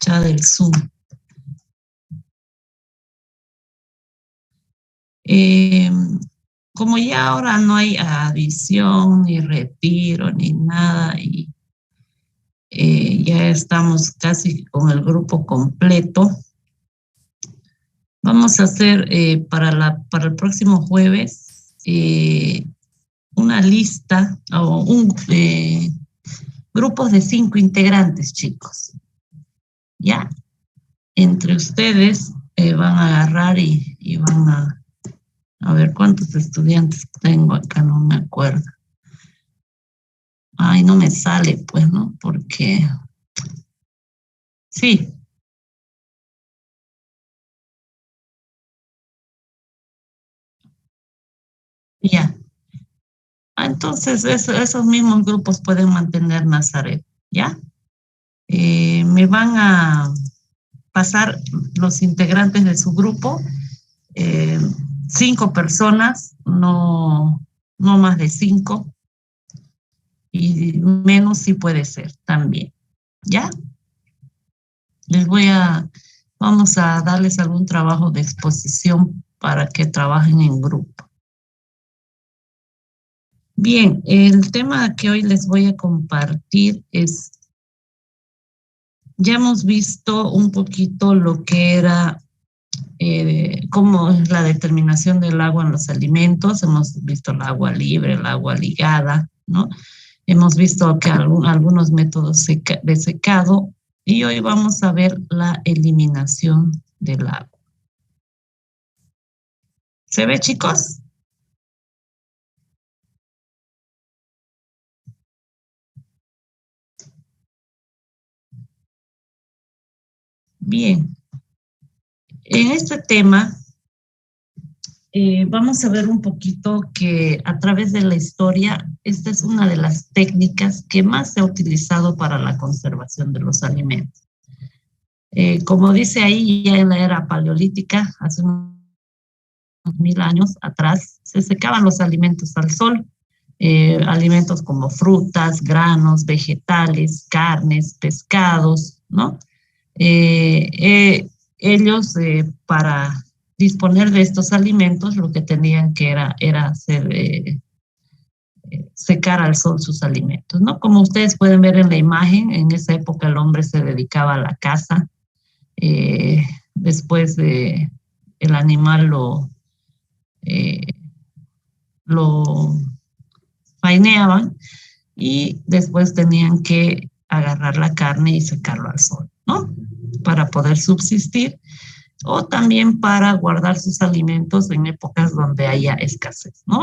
Ya del Zoom. Como ya ahora no hay adición, ni retiro, ni nada, y ya estamos casi con el grupo completo, vamos a hacer para el próximo jueves una lista o grupos de 5 integrantes, chicos. ¿Ya? Entre ustedes van a agarrar y van a ver cuántos estudiantes tengo acá, no me acuerdo. Ay, no me sale, pues, ¿no? Porque, sí, ya. Entonces, esos mismos grupos pueden mantener Nazaret, ¿ya? Me van a pasar los integrantes de su grupo, eh, 5 personas, no más de 5, y menos sí puede ser también, ¿ya? Les vamos a darles algún trabajo de exposición para que trabajen en grupo. Bien, el tema que hoy les voy a compartir es, ya hemos visto un poquito lo que era, cómo es la determinación del agua en los alimentos, hemos visto el agua libre, el agua ligada, ¿no? Hemos visto que algunos métodos de secado y hoy vamos a ver la eliminación del agua. ¿Se ve, chicos? Bien, en este tema vamos a ver un poquito que a través de la historia, esta es una de las técnicas que más se ha utilizado para la conservación de los alimentos. Como dice ahí, ya en la era paleolítica, hace unos 1000 años atrás, se secaban los alimentos al sol, alimentos como frutas, granos, vegetales, carnes, pescados, ¿no? Ellos para disponer de estos alimentos lo que tenían que era hacer, secar al sol sus alimentos, ¿no? Como ustedes pueden ver en la imagen, en esa época el hombre se dedicaba a la caza, después el animal eh, lo faineaban y después tenían que agarrar la carne y secarlo al sol, ¿no? Para poder subsistir o también para guardar sus alimentos en épocas donde haya escasez, ¿no?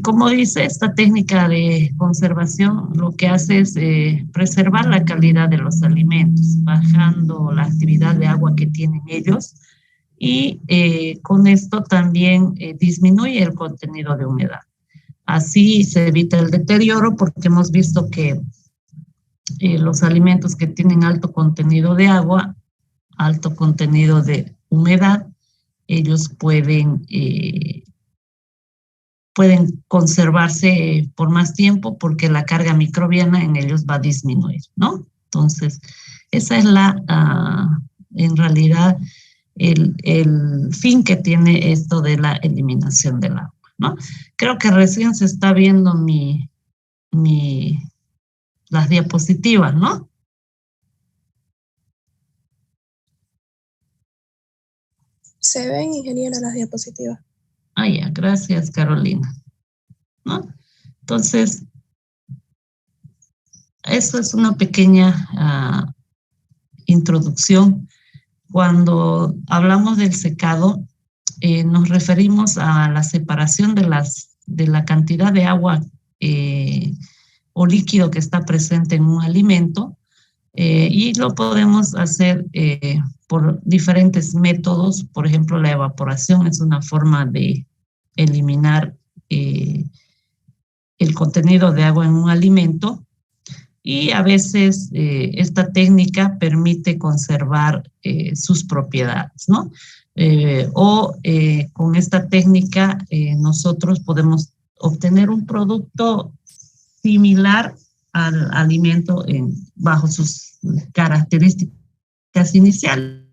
Como dice esta técnica de conservación, lo que hace es preservar la calidad de los alimentos, bajando la actividad de agua que tienen ellos y con esto también disminuye el contenido de humedad. Así se evita el deterioro porque hemos visto que los alimentos que tienen alto contenido de agua, alto contenido de humedad, ellos pueden conservarse por más tiempo porque la carga microbiana en ellos va a disminuir, ¿no? Entonces, esa es en realidad, el fin que tiene esto de la eliminación del agua, ¿no? Creo que recién se está viendo las diapositivas, ¿no? Se ven, ingeniera, las diapositivas. Ya, gracias, Carolina, ¿no? Entonces, eso es una pequeña introducción. Cuando hablamos del secado, nos referimos a la separación de la cantidad de agua o líquido que está presente en un alimento y lo podemos hacer por diferentes métodos. Por ejemplo, la evaporación es una forma de eliminar el contenido de agua en un alimento y a veces esta técnica permite conservar sus propiedades, ¿no? Con esta técnica nosotros podemos obtener un producto similar al alimento bajo sus características inicial.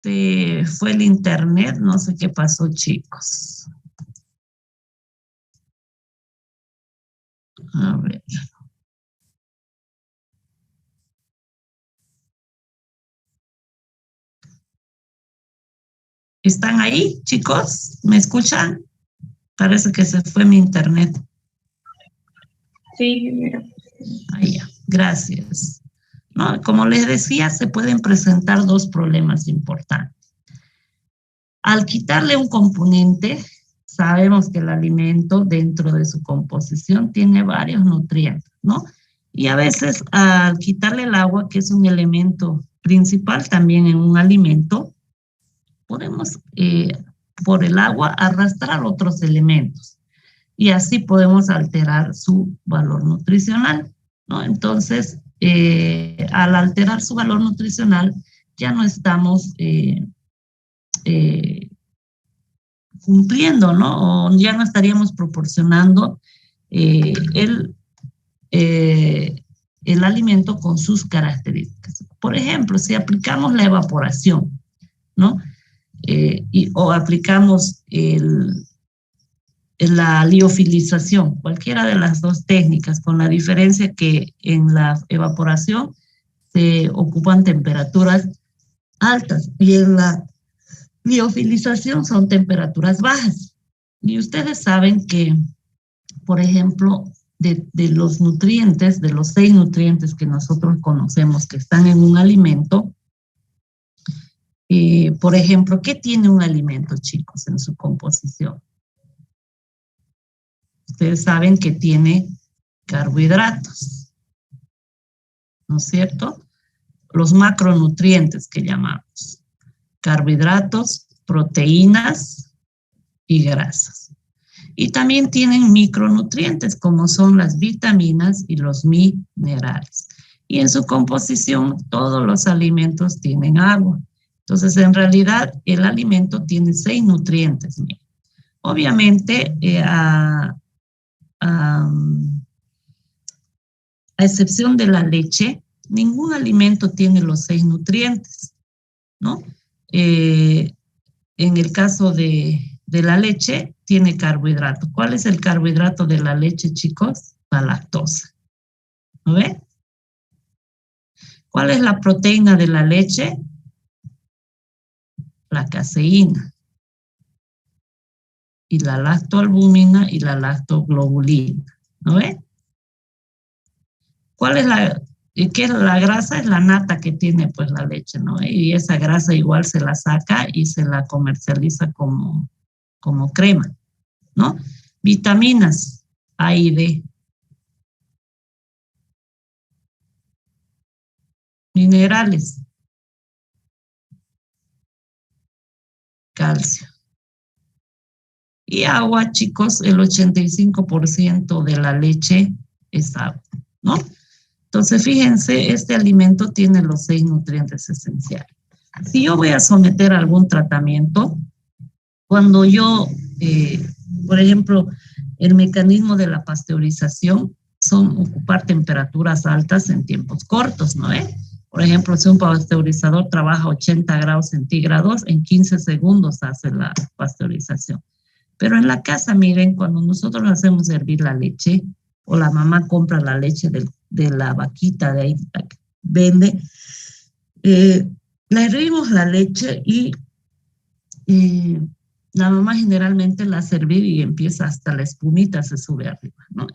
fue el internet, no sé qué pasó, chicos. A ver. ¿Están ahí, chicos? ¿Me escuchan? Parece que se fue mi internet. Sí, mira. Ahí ya, gracias. No, como les decía, se pueden presentar dos problemas importantes. Al quitarle un componente, sabemos que el alimento dentro de su composición tiene varios nutrientes, ¿no? Y a veces al quitarle el agua, que es un elemento principal también en un alimento, podemos por el agua arrastrar otros elementos y así podemos alterar su valor nutricional, ¿no? Entonces, al alterar su valor nutricional, ya no estamos cumpliendo, ¿no? O ya no estaríamos proporcionando eh, el, el alimento con sus características. Por ejemplo, si aplicamos la evaporación, ¿no? O aplicamos la liofilización, cualquiera de las dos técnicas, con la diferencia que en la evaporación se ocupan temperaturas altas y en la liofilización son temperaturas bajas. Y ustedes saben que, por ejemplo, de los nutrientes, de los 6 nutrientes que nosotros conocemos que están en un alimento, por ejemplo, ¿qué tiene un alimento, chicos, en su composición? Ustedes saben que tiene carbohidratos, ¿no es cierto? Los macronutrientes que llamamos. Carbohidratos, proteínas y grasas. Y también tienen micronutrientes como son las vitaminas y los minerales. Y en su composición todos los alimentos tienen agua. Entonces, en realidad, el alimento tiene 6 nutrientes. Obviamente, a excepción de la leche, ningún alimento tiene los 6 nutrientes, ¿no? En el caso de la leche, tiene carbohidrato. ¿Cuál es el carbohidrato de la leche, chicos? La lactosa. ¿No ve? ¿Cuál es la proteína de la leche? La caseína. Y la lactoalbúmina y la lactoglobulina. ¿No ve? ¿Cuál es qué es la grasa? Es la nata que tiene pues la leche, ¿no? Y esa grasa igual se la saca y se la comercializa como crema, ¿no? Vitaminas A y D. Minerales. Calcio. Y agua, chicos, el 85% de la leche es agua, ¿no? Entonces, fíjense, este alimento tiene los 6 nutrientes esenciales. Si yo voy a someter algún tratamiento, cuando yo, por ejemplo, el mecanismo de la pasteurización son ocupar temperaturas altas en tiempos cortos, ¿no? Por ejemplo, si un pasteurizador trabaja a 80 grados centígrados, en 15 segundos hace la pasteurización. Pero en la casa, miren, cuando nosotros hacemos hervir la leche, o la mamá compra la leche de la vaquita de ahí, la que vende, la hervimos la leche y la mamá generalmente la hace hervir y empieza hasta la espumita se sube arriba, ¿no?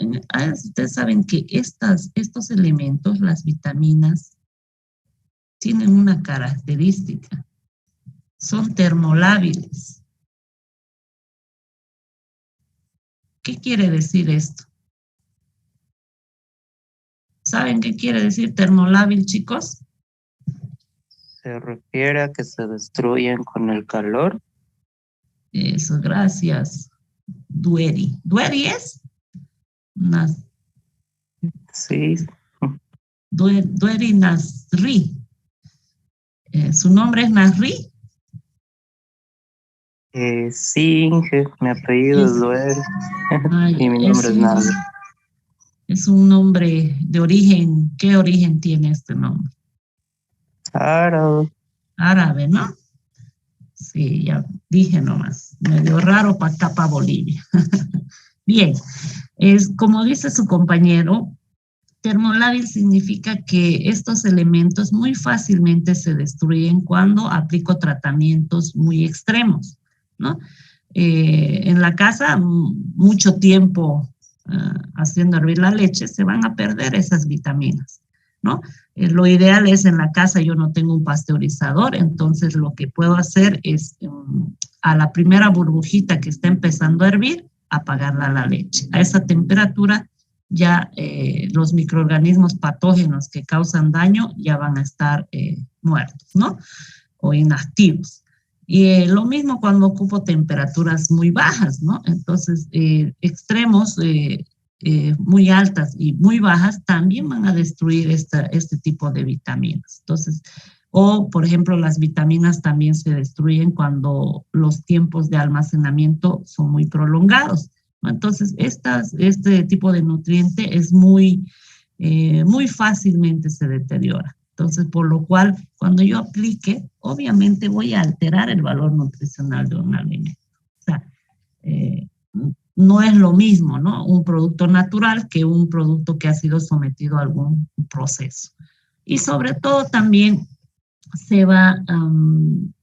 Ustedes saben que estos elementos, las vitaminas, tienen una característica, son termolábiles. ¿Qué quiere decir esto? ¿Saben qué quiere decir termolábil, chicos? Se refiere a que se destruyen con el calor. Eso, gracias. Dueri. ¿Dueri es? Sí. Dueri Nasri. ¿Su nombre es Nasri? Sí, mi apellido es Duer y mi nombre es Nader. Es un nombre de origen. ¿Qué origen tiene este nombre? Árabe. Árabe, ¿no? Sí, ya dije nomás, medio raro para acá, para Bolivia. Bien, es como dice su compañero, termolábil significa que estos elementos muy fácilmente se destruyen cuando aplico tratamientos muy extremos, ¿no? En la casa, mucho tiempo haciendo hervir la leche, se van a perder esas vitaminas, ¿no? Lo ideal es en la casa, yo no tengo un pasteurizador, entonces lo que puedo hacer es a la primera burbujita que está empezando a hervir, apagarla la leche. A esa temperatura ya los microorganismos patógenos que causan daño ya van a estar muertos, ¿no? O inactivos. Y lo mismo cuando ocupo temperaturas muy bajas, ¿no? Entonces, extremos muy altas y muy bajas también van a destruir este tipo de vitaminas. Entonces, o, por ejemplo, las vitaminas también se destruyen cuando los tiempos de almacenamiento son muy prolongados, ¿no? Entonces, este tipo de nutriente es muy fácilmente se deteriora. Entonces, por lo cual, cuando yo aplique, obviamente voy a alterar el valor nutricional de un alimento. O sea, no es lo mismo, ¿no? Un producto natural que un producto que ha sido sometido a algún proceso. Y sobre todo también se va a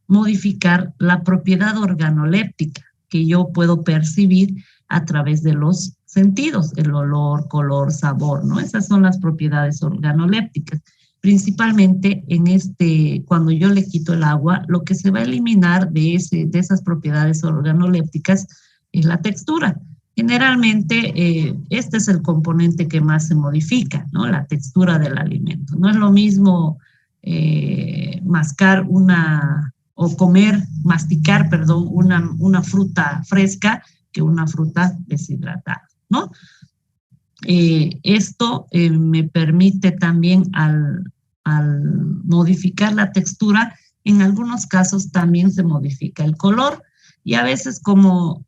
modificar la propiedad organoléptica que yo puedo percibir a través de los sentidos, el olor, color, sabor, ¿no? Esas son las propiedades organolépticas. Principalmente cuando yo le quito el agua, lo que se va a eliminar de esas propiedades organolépticas es la textura. Generalmente, este es el componente que más se modifica, ¿no? La textura del alimento. No es lo mismo mascar masticar, perdón, una fruta fresca que una fruta deshidratada, ¿no? Esto me permite también al modificar la textura, en algunos casos también se modifica el color y a veces como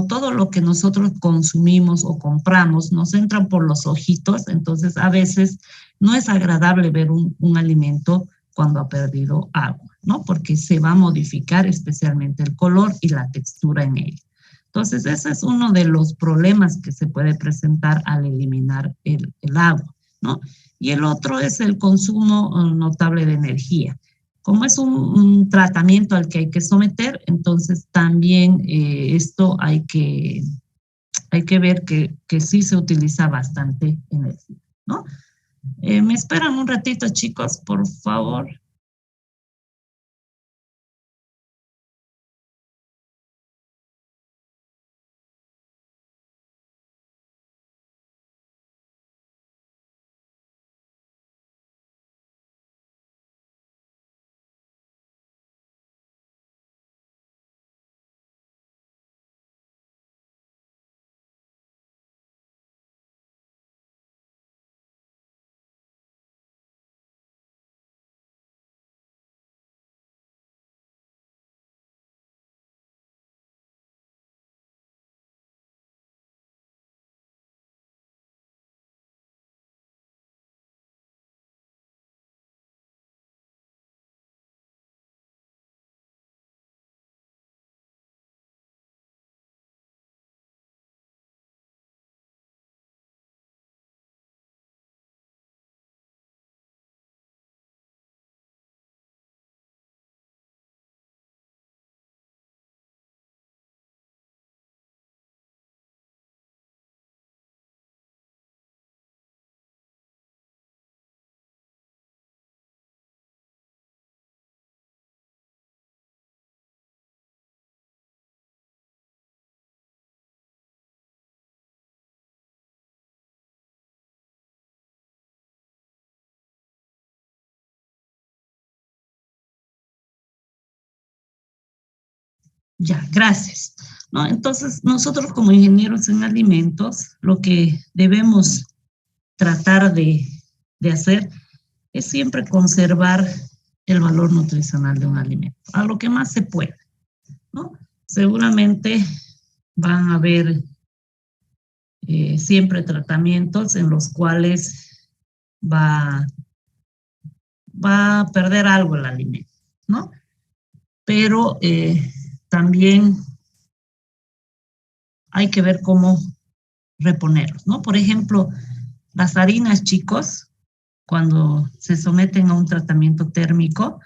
todo lo que nosotros consumimos o compramos nos entran por los ojitos, entonces a veces no es agradable ver un alimento cuando ha perdido agua, ¿no? Porque se va a modificar especialmente el color y la textura en él. Entonces, ese es uno de los problemas que se puede presentar al eliminar el agua, ¿no? Y el otro es el consumo notable de energía. Como es un tratamiento al que hay que someter, entonces también esto hay que ver que sí se utiliza bastante energía, ¿no? ¿Me esperan un ratito, chicos, por favor? Ya, gracias. ¿No? Entonces, nosotros como ingenieros en alimentos, lo que debemos tratar de hacer es siempre conservar el valor nutricional de un alimento, a lo que más se pueda, ¿no? Seguramente van a haber siempre tratamientos en los cuales va a perder algo el alimento, ¿no? pero también hay que ver cómo reponerlos, ¿no? Por ejemplo, las harinas, chicos, cuando se someten a un tratamiento térmico,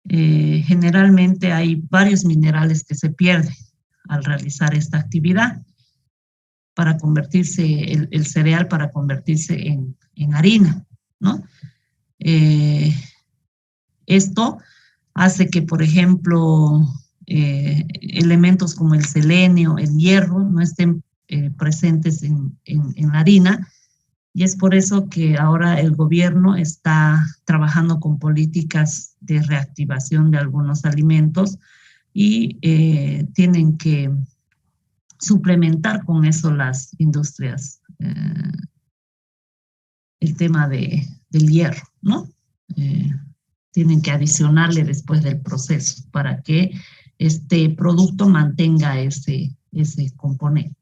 generalmente hay varios minerales que se pierden al realizar esta actividad para convertirse, el cereal para convertirse en harina, ¿no? Esto hace que, por ejemplo, elementos como el selenio, el hierro, no estén presentes en la harina, y es por eso que ahora el gobierno está trabajando con políticas de reactivación de algunos alimentos y tienen que suplementar con eso las industrias, el tema del hierro, ¿no? Tienen que adicionarle después del proceso para que este producto mantenga ese componente.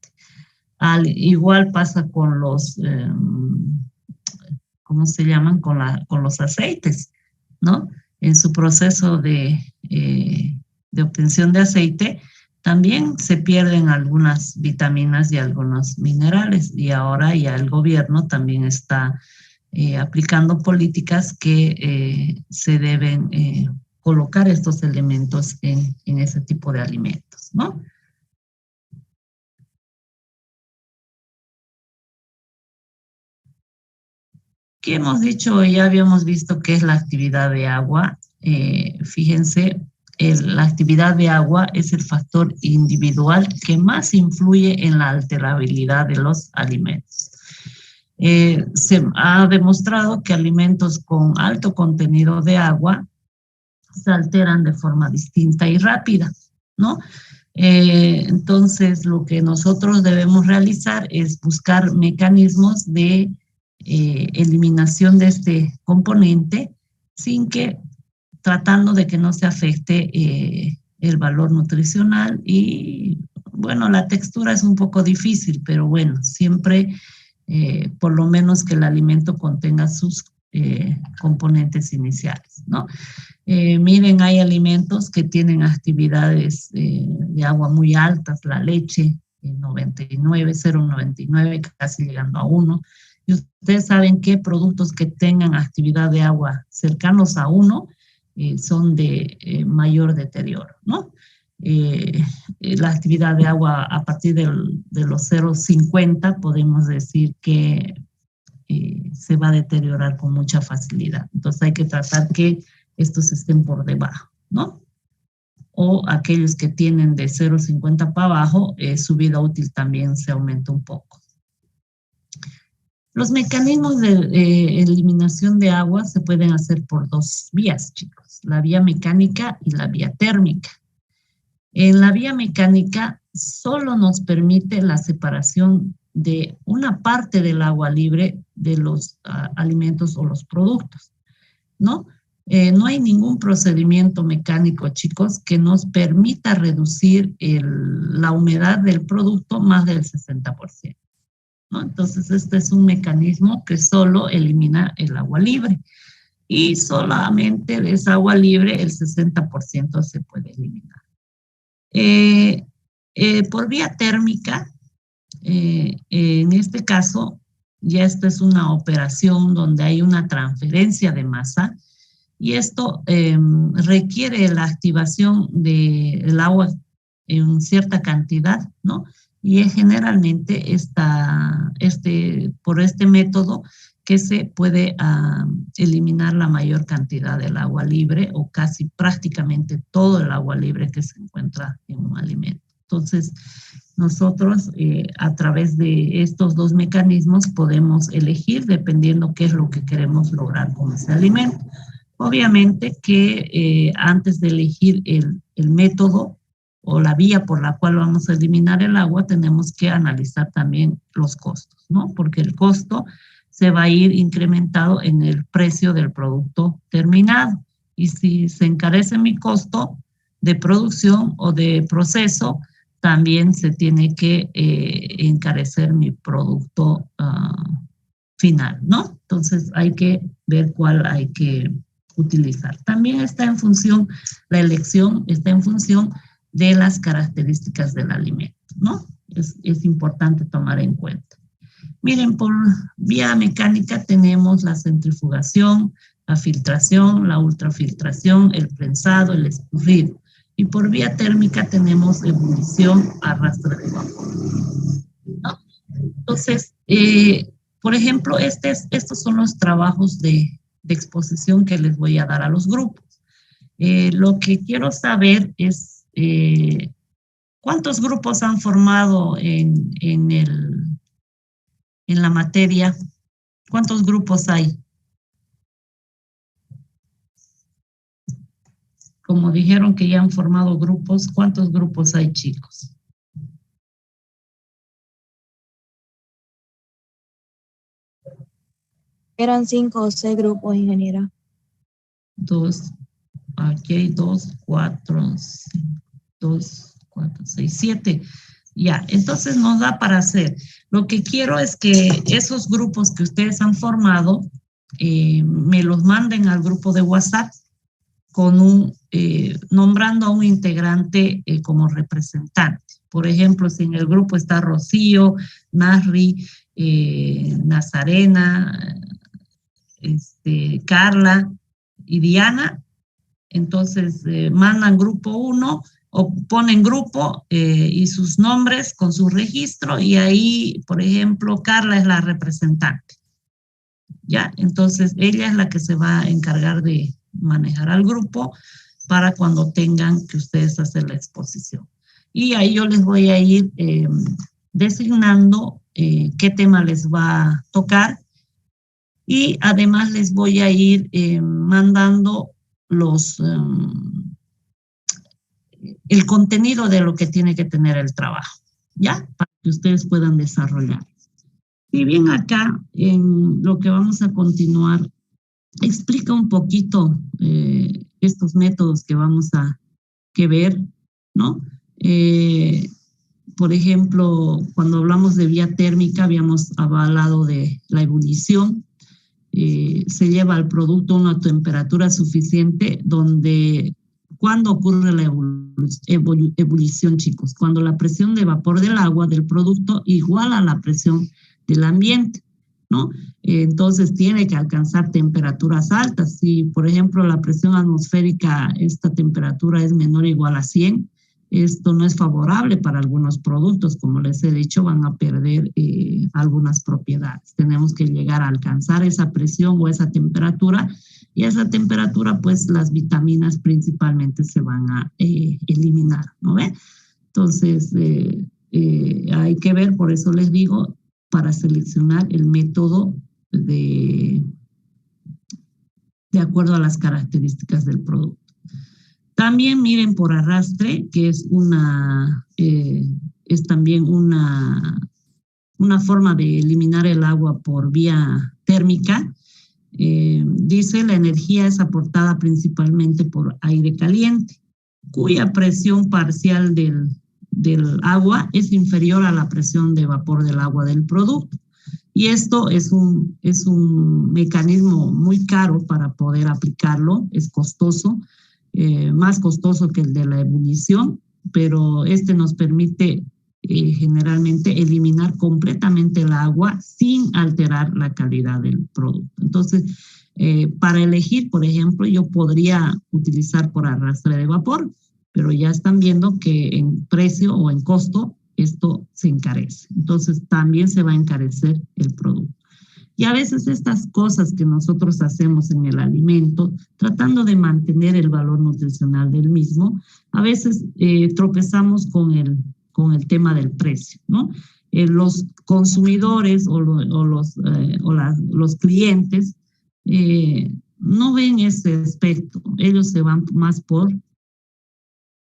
Igual pasa con los, ¿cómo se llaman? Con los aceites, ¿no? En su proceso de obtención de aceite, también se pierden algunas vitaminas y algunos minerales, y ahora ya el gobierno también está aplicando políticas que se deben colocar estos elementos en ese tipo de alimentos, ¿no? ¿Qué hemos dicho? Ya habíamos visto qué es la actividad de agua. Fíjense, la actividad de agua es el factor individual que más influye en la alterabilidad de los alimentos. Se ha demostrado que alimentos con alto contenido de agua se alteran de forma distinta y rápida, ¿no? Entonces, lo que nosotros debemos realizar es buscar mecanismos de eliminación de este componente tratando de que no se afecte el valor nutricional y, bueno, la textura es un poco difícil, pero bueno, siempre por lo menos que el alimento contenga sus componentes iniciales, ¿no? Miren, hay alimentos que tienen actividades de agua muy altas, la leche, 99, 0,99, casi llegando a 1. Y ustedes saben que productos que tengan actividad de agua cercanos a 1 son de mayor deterioro, ¿no? La actividad de agua a partir de los 0,50 podemos decir que se va a deteriorar con mucha facilidad. Entonces hay que tratar que estos estén por debajo, ¿no? O aquellos que tienen de 0,50 para abajo, su vida útil también se aumenta un poco. Los mecanismos de eliminación de agua se pueden hacer por dos vías, chicos, la vía mecánica y la vía térmica. En la vía mecánica solo nos permite la separación de una parte del agua libre de los alimentos o los productos, ¿no? No hay ningún procedimiento mecánico, chicos, que nos permita reducir la humedad del producto más del 60%, ¿no? Entonces, este es un mecanismo que solo elimina el agua libre y solamente de esa agua libre el 60% se puede eliminar. Por vía térmica, en este caso, ya esta es una operación donde hay una transferencia de masa y esto requiere la activación del agua en cierta cantidad, ¿no? Y es generalmente por este método que se puede eliminar la mayor cantidad del agua libre o casi prácticamente todo el agua libre que se encuentra en un alimento. Entonces, nosotros a través de estos dos mecanismos podemos elegir dependiendo qué es lo que queremos lograr con ese alimento. Obviamente que antes de elegir el método o la vía por la cual vamos a eliminar el agua, tenemos que analizar también los costos, ¿no? Porque el costo se va a ir incrementado en el precio del producto terminado. Y si se encarece mi costo de producción o de proceso, también se tiene que encarecer mi producto final, ¿no? Entonces hay que ver cuál hay que utilizar. También está en función, la elección está en función de las características del alimento, ¿no? Es importante tomar en cuenta. Miren, por vía mecánica tenemos la centrifugación, la filtración, la ultrafiltración, el prensado, el escurrido. Y por vía térmica tenemos ebullición, arrastre de vapor, ¿no? Entonces, por ejemplo, estos son los trabajos de exposición que les voy a dar a los grupos. Lo que quiero saber es cuántos grupos han formado en la materia. ¿Cuántos grupos hay? Como dijeron que ya han formado grupos, ¿cuántos grupos hay, chicos? Eran 5 o 6 grupos, ingeniera. Aquí hay 2, 4, 6, 7. Ya, entonces nos da para hacer. Lo que quiero es que esos grupos que ustedes han formado me los manden al grupo de WhatsApp con nombrando a un integrante como representante. Por ejemplo, si en el grupo está Rocío, Nasri, Nazarena, Carla y Diana, entonces mandan grupo 1 o ponen grupo y sus nombres con su registro y ahí, por ejemplo, Carla es la representante. ¿Ya? Entonces, ella es la que se va a encargar de manejar al grupo para cuando tengan que ustedes hacer la exposición. Y ahí yo les voy a ir designando qué tema les va a tocar y además les voy a ir mandando el contenido de lo que tiene que tener el trabajo, ¿ya? Para que ustedes puedan desarrollar. Si bien acá, en lo que vamos a continuar, explica un poquito estos métodos que vamos a ver, ¿no? Por ejemplo, cuando hablamos de vía térmica, habíamos hablado de la ebullición. Se lleva al producto a una temperatura suficiente donde, ¿cuándo ocurre la ebullición, chicos? Cuando la presión de vapor del agua del producto iguala la presión del ambiente, ¿no? Entonces tiene que alcanzar temperaturas altas. Si, por ejemplo, la presión atmosférica, esta temperatura es menor o igual a 100, esto no es favorable para algunos productos, como les he dicho, van a perder algunas propiedades. Tenemos que llegar a alcanzar esa presión o esa temperatura, y a esa temperatura, pues, las vitaminas principalmente se van a eliminar, ¿no ve? Entonces, hay que ver, por eso les digo, para seleccionar el método de acuerdo a las características del producto. También miren por arrastre, que es también una forma de eliminar el agua por vía térmica. Dice, la energía es aportada principalmente por aire caliente, cuya presión parcial del agua es inferior a la presión de vapor del agua del producto. Y esto es un mecanismo muy caro para poder aplicarlo, es costoso, más costoso que el de la ebullición, pero nos permite generalmente eliminar completamente el agua sin alterar la calidad del producto. Entonces, para elegir, por ejemplo, yo podría utilizar por arrastre de vapor, pero ya están viendo que en precio o en costo esto se encarece. Entonces, también se va a encarecer el producto. Y a veces estas cosas que nosotros hacemos en el alimento, tratando de mantener el valor nutricional del mismo, a veces tropezamos con el tema del precio, ¿no? Los consumidores o los clientes no ven ese aspecto. Ellos se van más por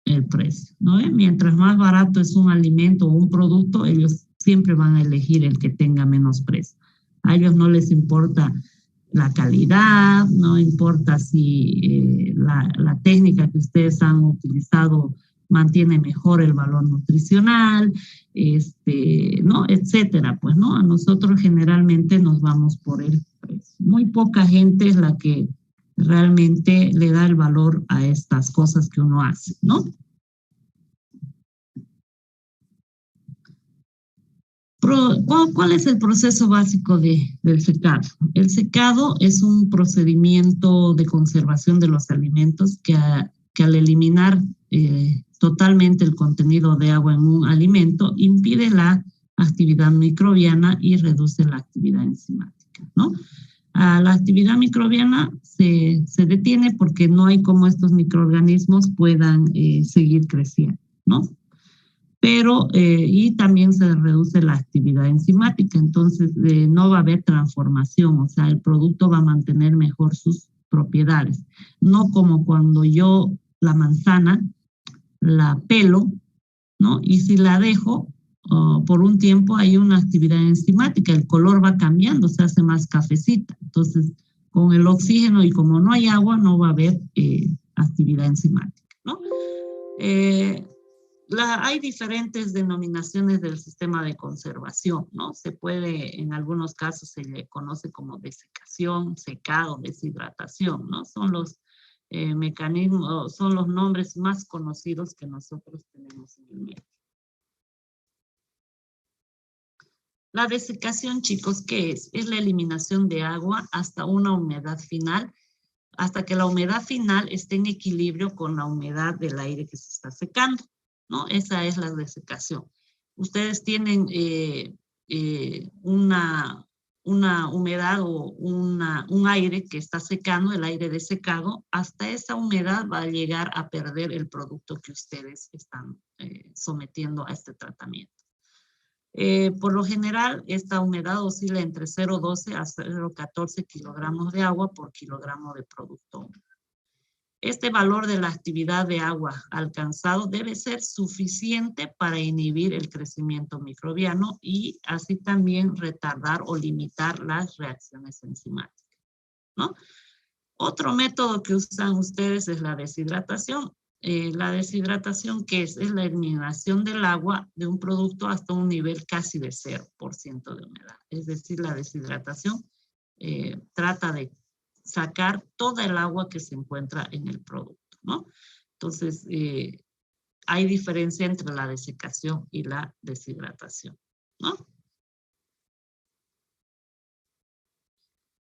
el precio, ¿no? Mientras más barato es un alimento o un producto, ellos siempre van a elegir el que tenga menos precio. A ellos no les importa la calidad, no importa si la técnica que ustedes han utilizado mantiene mejor el valor nutricional, ¿no? Etcétera, pues, ¿no? A nosotros generalmente nos vamos por el precio. Muy poca gente es la que realmente le da el valor a estas cosas que uno hace, ¿no? ¿Cuál es el proceso básico del secado? El secado es un procedimiento de conservación de los alimentos que al eliminar totalmente el contenido de agua en un alimento impide la actividad microbiana y reduce la actividad enzimática, ¿no? La actividad microbiana se detiene porque no hay como estos microorganismos puedan seguir creciendo, ¿no? Pero, y también se reduce la actividad enzimática, entonces no va a haber transformación, o sea, el producto va a mantener mejor sus propiedades, no como cuando yo la manzana la pelo, ¿no? Y si la dejo por un tiempo hay una actividad enzimática, el color va cambiando, se hace más cafecita, entonces con el oxígeno y como no hay agua no va a haber actividad enzimática, ¿no? Hay diferentes denominaciones del sistema de conservación, ¿no? Se puede, en algunos casos se le conoce como desecación, secado, deshidratación, ¿no? Son los mecanismos, son los nombres más conocidos que nosotros tenemos en el medio. La desecación, chicos, ¿qué es? Es la eliminación de agua hasta una humedad final, hasta que la humedad final esté en equilibrio con la humedad del aire que se está secando, ¿no? Esa es la desecación. Ustedes tienen una humedad o un aire que está secando, el aire desecado, hasta esa humedad va a llegar a perder el producto que ustedes están sometiendo a este tratamiento. Por lo general, esta humedad oscila entre 0,12 a 0,14 kilogramos de agua por kilogramo de producto. Este valor de la actividad de agua alcanzado debe ser suficiente para inhibir el crecimiento microbiano y así también retardar o limitar las reacciones enzimáticas, ¿no? Otro método que usan ustedes es la deshidratación. La deshidratación, ¿qué es? Es la eliminación del agua de un producto hasta un nivel casi de 0% de humedad. Es decir, la deshidratación trata de sacar toda el agua que se encuentra en el producto, ¿no? Entonces, hay diferencia entre la desecación y la deshidratación, ¿no?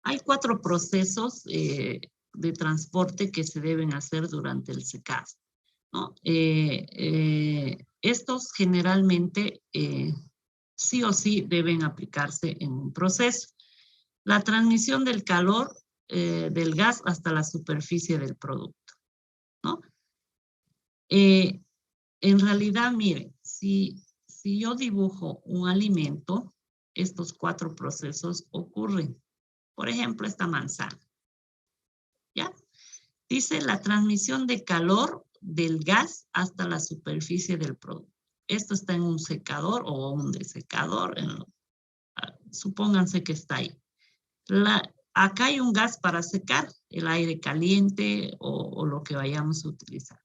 Hay 4 procesos de transporte que se deben hacer durante el secado, ¿no? Estos generalmente sí o sí deben aplicarse en un proceso. La transmisión del calor del gas hasta la superficie del producto, ¿no? En realidad, miren, si yo dibujo un alimento, estos 4 procesos ocurren. Por ejemplo, esta manzana, ¿ya? Dice la transmisión de calor del gas hasta la superficie del producto. Esto está en un secador o un desecador, supónganse que está ahí. Acá hay un gas para secar, el aire caliente o lo que vayamos a utilizar.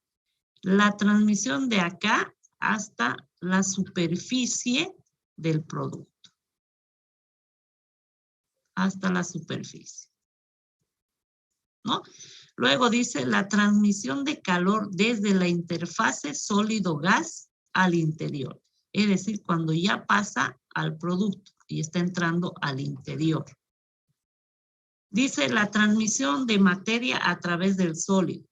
La transmisión de acá hasta la superficie del producto. Hasta la superficie, ¿no? Luego dice la transmisión de calor desde la interfase sólido-gas al interior. Es decir, cuando ya pasa al producto y está entrando al interior. Dice la transmisión de materia a través del sólido.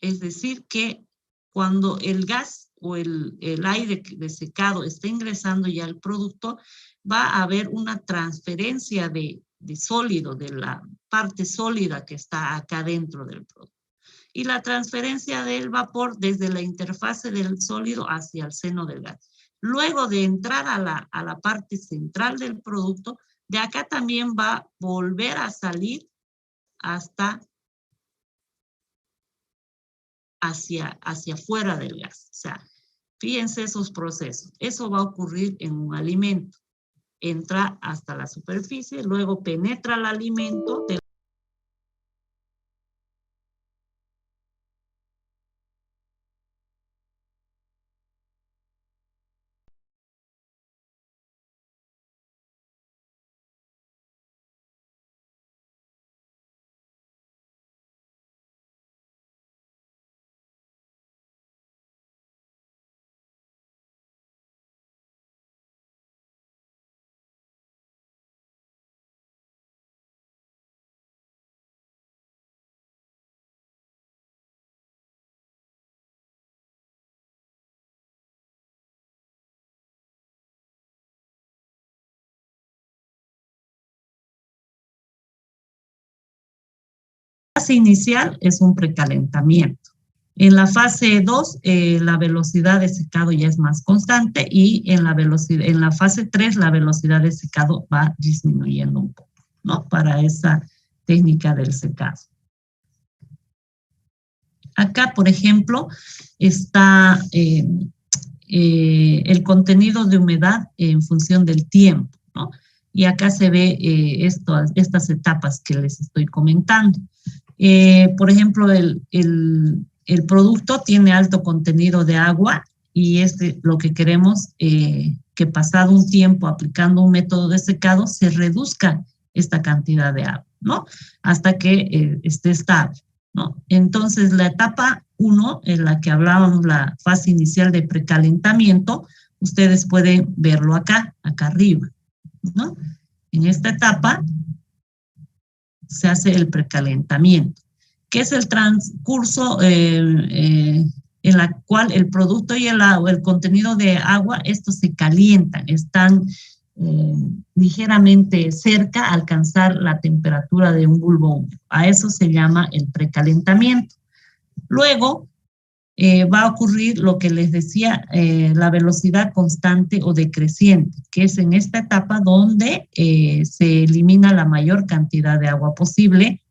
Es decir, que cuando el gas o el aire de secado está ingresando ya al producto, va a haber una transferencia de sólido, de la parte sólida que está acá dentro del producto. Y la transferencia del vapor desde la interfase del sólido hacia el seno del gas. Luego de entrar a la parte central del producto, de acá también va a volver a salir hasta hacia afuera del gas. O sea, fíjense esos procesos. Eso va a ocurrir en un alimento. Entra hasta la superficie, luego penetra el alimento de fase inicial es un precalentamiento. En la fase 2, la velocidad de secado ya es más constante y en la fase 3 la velocidad de secado va disminuyendo un poco, ¿no? Para esa técnica del secado. Acá, por ejemplo, está el contenido de humedad en función del tiempo, ¿no? Y acá se ve estas etapas que les estoy comentando. Por ejemplo, el producto tiene alto contenido de agua y lo que queremos que pasado un tiempo aplicando un método de secado se reduzca esta cantidad de agua, ¿no? Hasta que esté estable, ¿no? Entonces, la etapa 1, en la que hablábamos, la fase inicial de precalentamiento, ustedes pueden verlo acá arriba, ¿no? En esta etapa se hace el precalentamiento, que es el transcurso en la cual el producto y el contenido de agua, estos se calientan, están ligeramente cerca a alcanzar la temperatura de un bulbo húmedo. A eso se llama el precalentamiento. Luego va a ocurrir lo que les decía, la velocidad constante o decreciente, que es en esta etapa donde se elimina la mayor cantidad de agua posible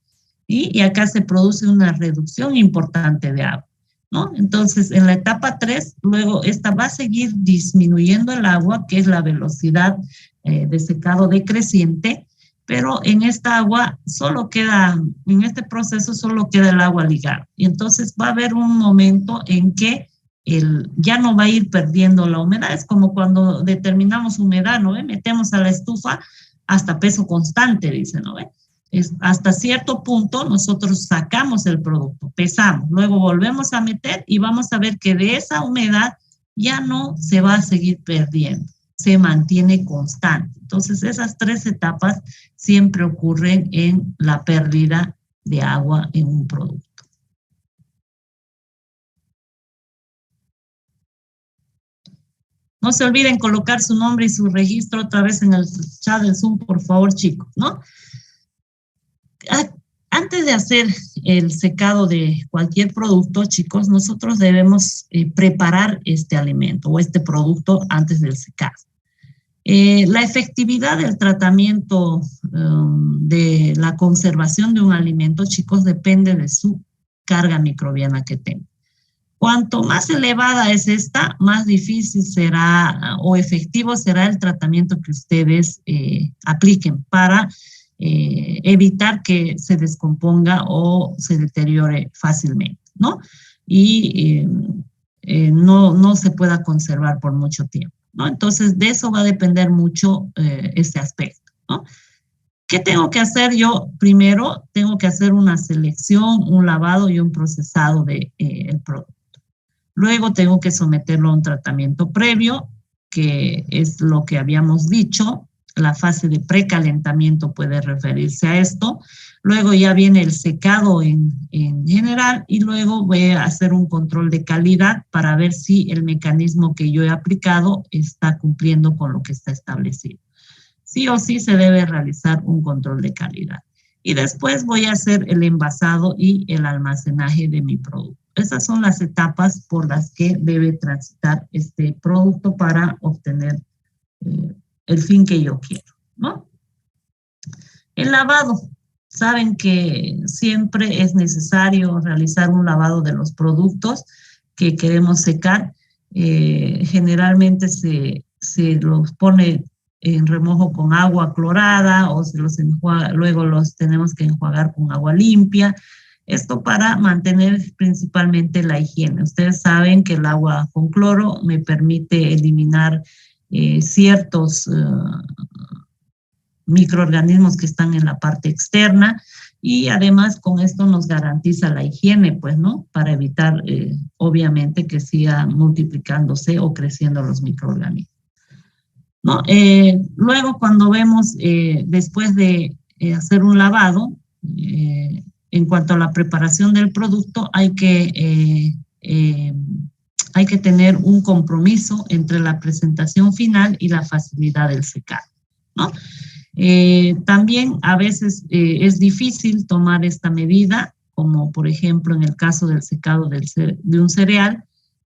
y acá se produce una reducción importante de agua, ¿no? Entonces, en la etapa 3, luego esta va a seguir disminuyendo el agua, que es la velocidad de secado decreciente, pero en esta agua en este proceso solo queda el agua ligada. Y entonces va a haber un momento en que ya no va a ir perdiendo la humedad. Es como cuando determinamos humedad, ¿no ve? Metemos a la estufa hasta peso constante, dice, ¿no ve? Hasta cierto punto nosotros sacamos el producto, pesamos, luego volvemos a meter y vamos a ver que de esa humedad ya no se va a seguir perdiendo, se mantiene constante. Entonces, esas 3 etapas siempre ocurren en la pérdida de agua en un producto. No se olviden colocar su nombre y su registro otra vez en el chat del Zoom, por favor, chicos, ¿no? Antes de hacer el secado de cualquier producto, chicos, nosotros debemos preparar este alimento o este producto antes del secado. La efectividad del tratamiento de la conservación de un alimento, chicos, depende de su carga microbiana que tenga. Cuanto más elevada es esta, más difícil será o efectivo será el tratamiento que ustedes apliquen para evitar que se descomponga o se deteriore fácilmente, ¿no? Y no se pueda conservar por mucho tiempo, ¿no? Entonces, de eso va a depender mucho este aspecto, ¿no? ¿Qué tengo que hacer yo? Primero, tengo que hacer una selección, un lavado y un procesado del producto. Luego tengo que someterlo a un tratamiento previo, que es lo que habíamos dicho. La fase de precalentamiento puede referirse a esto. Luego ya viene el secado en general y luego voy a hacer un control de calidad para ver si el mecanismo que yo he aplicado está cumpliendo con lo que está establecido. Sí o sí se debe realizar un control de calidad. Y después voy a hacer el envasado y el almacenaje de mi producto. Esas son las etapas por las que debe transitar este producto para obtener el fin que yo quiero, ¿no? El lavado. Saben que siempre es necesario realizar un lavado de los productos que queremos secar. Generalmente se los pone en remojo con agua clorada o se los enjuaga, luego los tenemos que enjuagar con agua limpia. Esto para mantener principalmente la higiene. Ustedes saben que el agua con cloro me permite eliminar ciertos microorganismos que están en la parte externa y además con esto nos garantiza la higiene, pues, ¿no? Para evitar, obviamente, que sigan multiplicándose o creciendo los microorganismos, ¿no? Luego, cuando vemos, después de hacer un lavado, en cuanto a la preparación del producto, hay que tener un compromiso entre la presentación final y la facilidad del secado, ¿no? También a veces es difícil tomar esta medida como por ejemplo en el caso del secado de un cereal,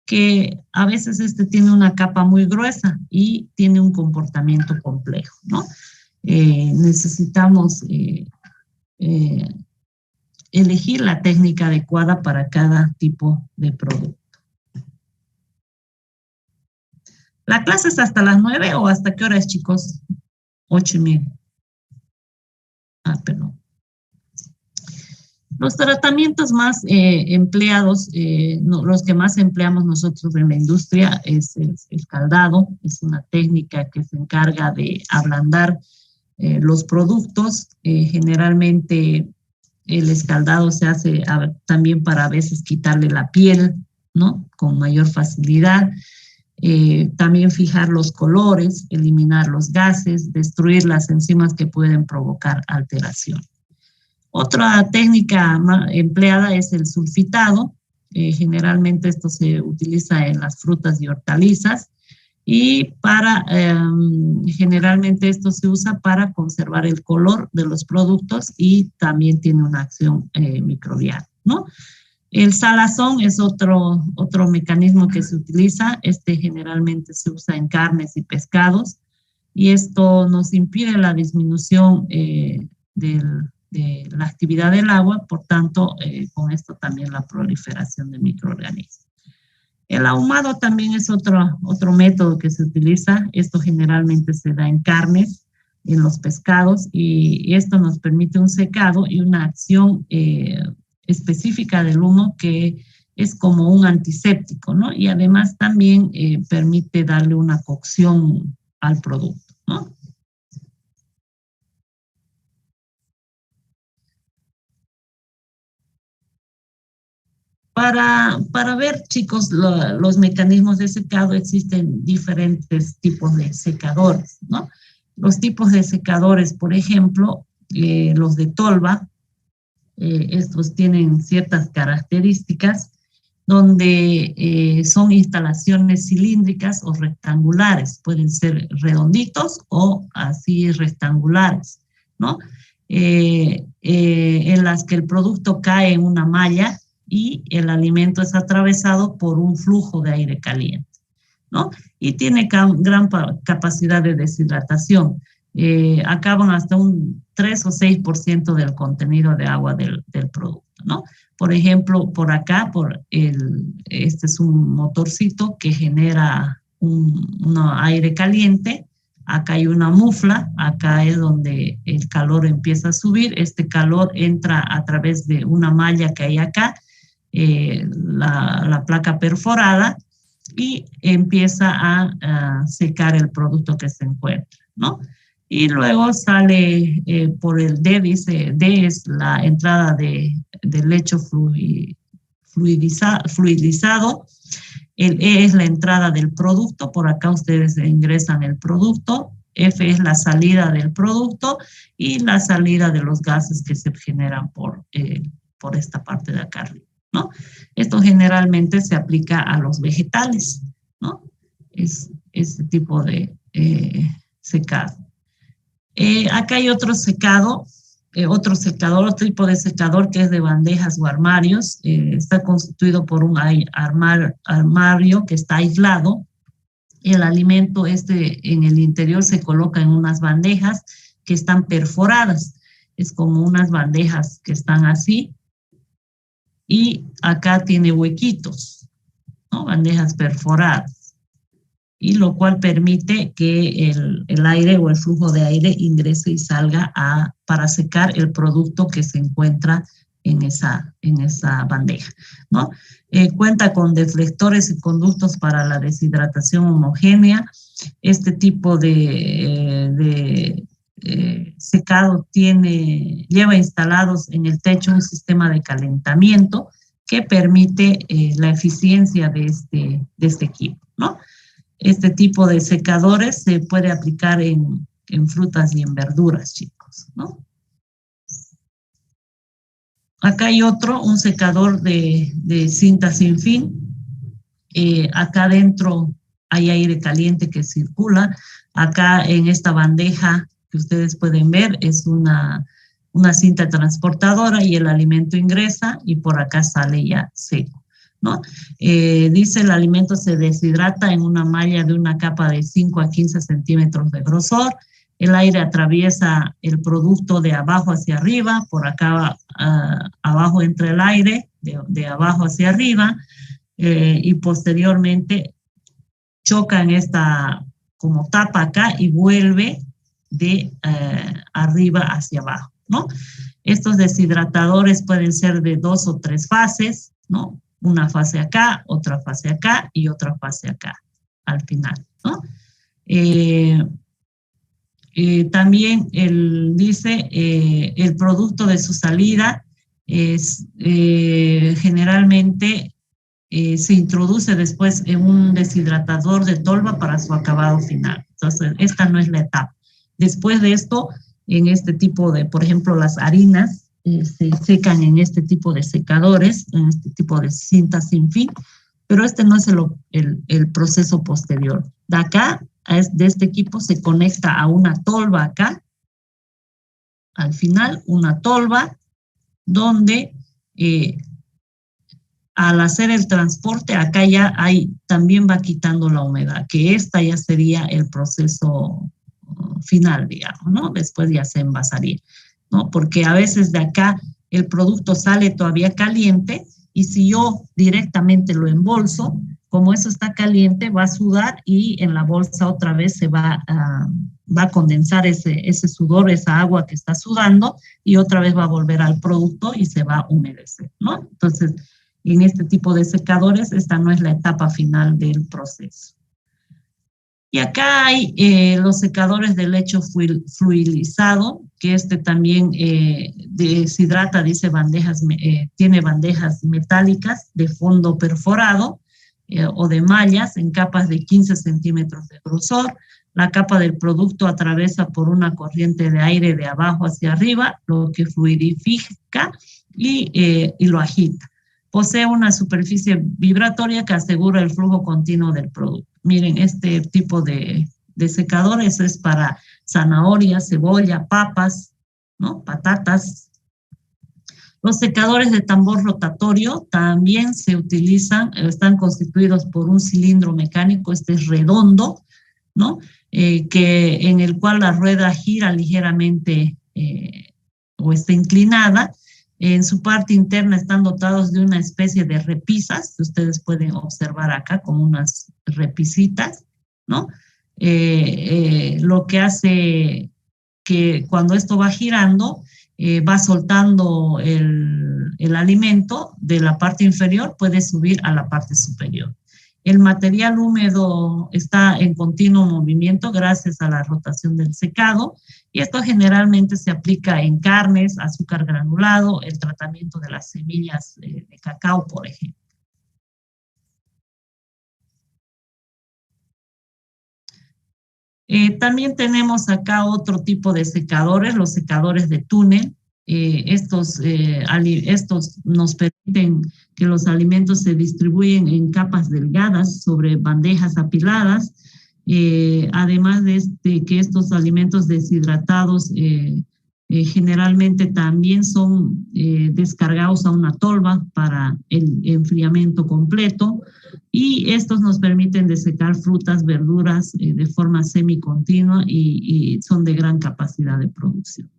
que a veces tiene una capa muy gruesa y tiene un comportamiento complejo, ¿no? Necesitamos elegir la técnica adecuada para cada tipo de producto. ¿La clase es hasta las 9 o hasta qué hora es, chicos? 8:30. Ah, perdón. Los tratamientos más empleados, los que más empleamos nosotros en la industria es el caldado. Es una técnica que se encarga de ablandar los productos. Generalmente el escaldado se hace también para a veces quitarle la piel, ¿no? Con mayor facilidad. También fijar los colores, eliminar los gases, destruir las enzimas que pueden provocar alteración. Otra técnica empleada es el sulfitado. Generalmente esto se utiliza en las frutas y hortalizas y generalmente esto se usa para conservar el color de los productos y también tiene una acción microbiana, ¿no? El salazón es otro mecanismo que se utiliza. Generalmente se usa en carnes y pescados y esto nos impide la disminución de la actividad del agua, por tanto, con esto también la proliferación de microorganismos. El ahumado también es otro método que se utiliza. Esto generalmente se da en carnes, en los pescados, y esto nos permite un secado y una acción específica del humo que es como un antiséptico, ¿no? Y además también permite darle una cocción al producto, ¿no? Para ver, chicos, los mecanismos de secado, existen diferentes tipos de secadores, ¿no? Los tipos de secadores, por ejemplo, los de tolva, estos tienen ciertas características donde son instalaciones cilíndricas o rectangulares, pueden ser redonditos o así rectangulares, ¿no? En las que el producto cae en una malla y el alimento es atravesado por un flujo de aire caliente, ¿no? Y tiene gran capacidad de deshidratación. Acaban hasta un 3 o 6% del contenido de agua del producto, ¿no? Por ejemplo, por acá, este es un motorcito que genera un aire caliente. Acá hay una mufla, acá es donde el calor empieza a subir. Este calor entra a través de una malla que hay acá, la placa perforada, y empieza a secar el producto que se encuentra, ¿no? Y luego sale por el D, dice D es la entrada del lecho fluidizado, el E es la entrada del producto, por acá ustedes ingresan el producto, F es la salida del producto y la salida de los gases que se generan por esta parte de acá arriba, ¿no? Esto generalmente se aplica a los vegetales, ¿no? Es este tipo de secado. Acá hay otro secador, otro tipo de secador que es de bandejas o armarios. Está constituido por un armario que está aislado. El alimento en el interior se coloca en unas bandejas que están perforadas. Es como unas bandejas que están así. Y acá tiene huequitos, ¿no? Bandejas perforadas. Y lo cual permite que el aire o el flujo de aire ingrese y salga para secar el producto que se encuentra en esa bandeja, ¿no? Cuenta con deflectores y conductos para la deshidratación homogénea. Este tipo de secado lleva instalados en el techo un sistema de calentamiento que permite la eficiencia de este equipo, ¿no? Este tipo de secadores se puede aplicar en frutas y en verduras, chicos, ¿no? Acá hay un secador de cinta sin fin. Acá adentro hay aire caliente que circula. Acá en esta bandeja que ustedes pueden ver es una una cinta transportadora y el alimento ingresa y por acá sale ya seco, ¿no? Dice el alimento se deshidrata en una malla de una capa de 5 a 15 centímetros de grosor. El aire atraviesa el producto de abajo hacia arriba, por acá abajo entra el aire, de abajo hacia arriba, y posteriormente choca en esta como tapa acá y vuelve de arriba hacia abajo, ¿no? Estos deshidratadores pueden ser de 2 o 3 fases, ¿no? Una fase acá, otra fase acá y otra fase acá al final, ¿no? También dice el producto de su salida es generalmente se introduce después en un deshidratador de tolva para su acabado final. Entonces, esta no es la etapa. Después de esto, en este tipo de, por ejemplo, las harinas se secan en este tipo de secadores, en este tipo de cintas sin fin, pero este no es el proceso posterior. De acá, de este equipo, se conecta a una tolva acá, al final, una tolva, donde al hacer el transporte, acá ya también va quitando la humedad, que esta ya sería el proceso final, digamos, ¿no? Después ya se envasaría, ¿no? Porque a veces de acá el producto sale todavía caliente y si yo directamente lo embolso, como eso está caliente, va a sudar y en la bolsa otra vez se va a condensar ese sudor, esa agua que está sudando y otra vez va a volver al producto y se va a humedecer, ¿no? Entonces, en este tipo de secadores, esta no es la etapa final del proceso. Y acá hay los secadores de lecho fluidizado, que este también deshidrata, dice tiene bandejas metálicas de fondo perforado o de mallas en capas de 15 centímetros de grosor. La capa del producto atraviesa por una corriente de aire de abajo hacia arriba, lo que fluidifica y lo agita. Posee una superficie vibratoria que asegura el flujo continuo del producto. Miren, este tipo de secadores es para zanahoria, cebolla, papas, ¿no? Patatas. Los secadores de tambor rotatorio también se utilizan, están constituidos por un cilindro mecánico, este es redondo, ¿no? En el cual la rueda gira ligeramente o está inclinada. En su parte interna están dotados de una especie de repisas, que ustedes pueden observar acá como unas repisitas, ¿no? Lo que hace que cuando esto va girando, va soltando el alimento de la parte inferior, puede subir a la parte superior. El material húmedo está en continuo movimiento gracias a la rotación del secado y esto generalmente se aplica en carnes, azúcar granulado, el tratamiento de las semillas de cacao, por ejemplo. También tenemos acá otro tipo de secadores, los secadores de túnel. Estos nos permiten que los alimentos se distribuyen en capas delgadas sobre bandejas apiladas, además de que estos alimentos deshidratados generalmente también son descargados a una tolva para el enfriamiento completo y estos nos permiten desecar frutas, verduras de forma semicontinua y son de gran capacidad de producción.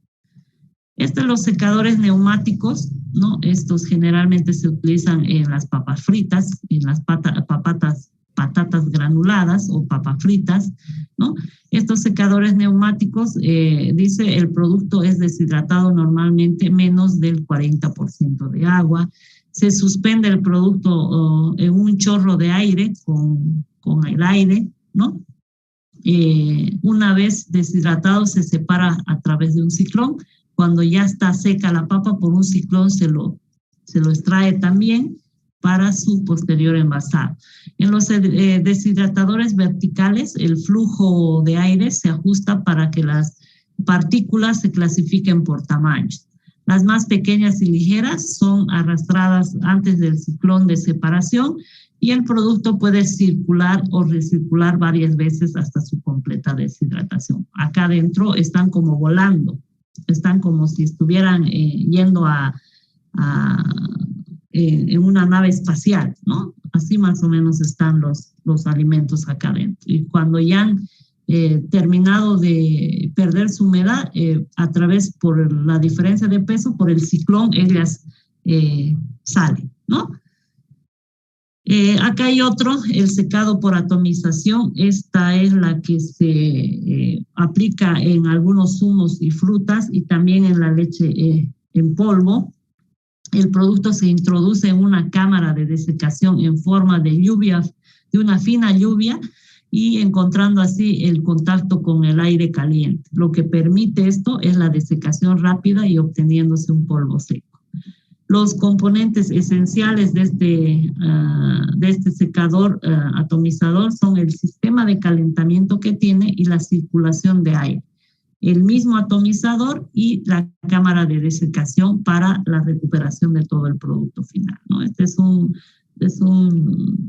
Los secadores neumáticos, ¿no? Estos generalmente se utilizan en las papas fritas, en las patatas granuladas o papas fritas, ¿no? Estos secadores neumáticos, dice, el producto es deshidratado normalmente menos del 40% de agua. Se suspende el producto en un chorro de aire con el aire, ¿no? Una vez deshidratado se separa a través de un ciclón. Cuando ya está seca la papa, por un ciclón se lo extrae también para su posterior envasado. En los deshidratadores verticales, el flujo de aire se ajusta para que las partículas se clasifiquen por tamaños. Las más pequeñas y ligeras son arrastradas antes del ciclón de separación y el producto puede circular o recircular varias veces hasta su completa deshidratación. Acá adentro están como volando. están como si estuvieran yendo en una nave espacial, ¿no? Así más o menos están los alimentos acá adentro. Y cuando ya han terminado de perder su humedad, a través por la diferencia de peso, por el ciclón, ellas salen, ¿no? Acá hay otro, el secado por atomización. Esta es la que se aplica en algunos zumos y frutas y también en la leche en polvo. El producto se introduce en una cámara de desecación en forma de lluvia, de una fina lluvia, y encontrando así el contacto con el aire caliente. Lo que permite esto es la desecación rápida y obteniéndose un polvo seco. Los componentes esenciales de este secador atomizador son el sistema de calentamiento que tiene y la circulación de aire, el mismo atomizador y la cámara de desecación para la recuperación de todo el producto final, ¿no? Este es un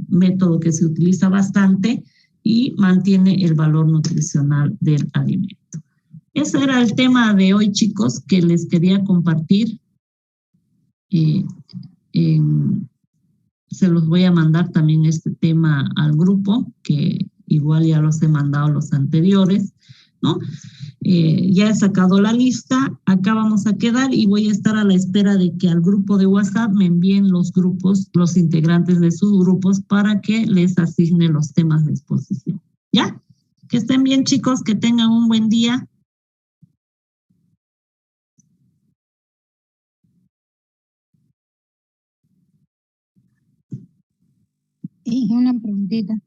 método que se utiliza bastante y mantiene el valor nutricional del alimento. Ese era el tema de hoy, chicos, que les quería compartir. Se los voy a mandar también este tema al grupo, que igual ya los he mandado los anteriores, ¿no? Ya he sacado la lista, acá vamos a quedar y voy a estar a la espera de que al grupo de WhatsApp me envíen los grupos, los integrantes de sus grupos para que les asigne los temas de exposición. ¿Ya? Que estén bien, chicos, que tengan un buen día. Y una preguntita.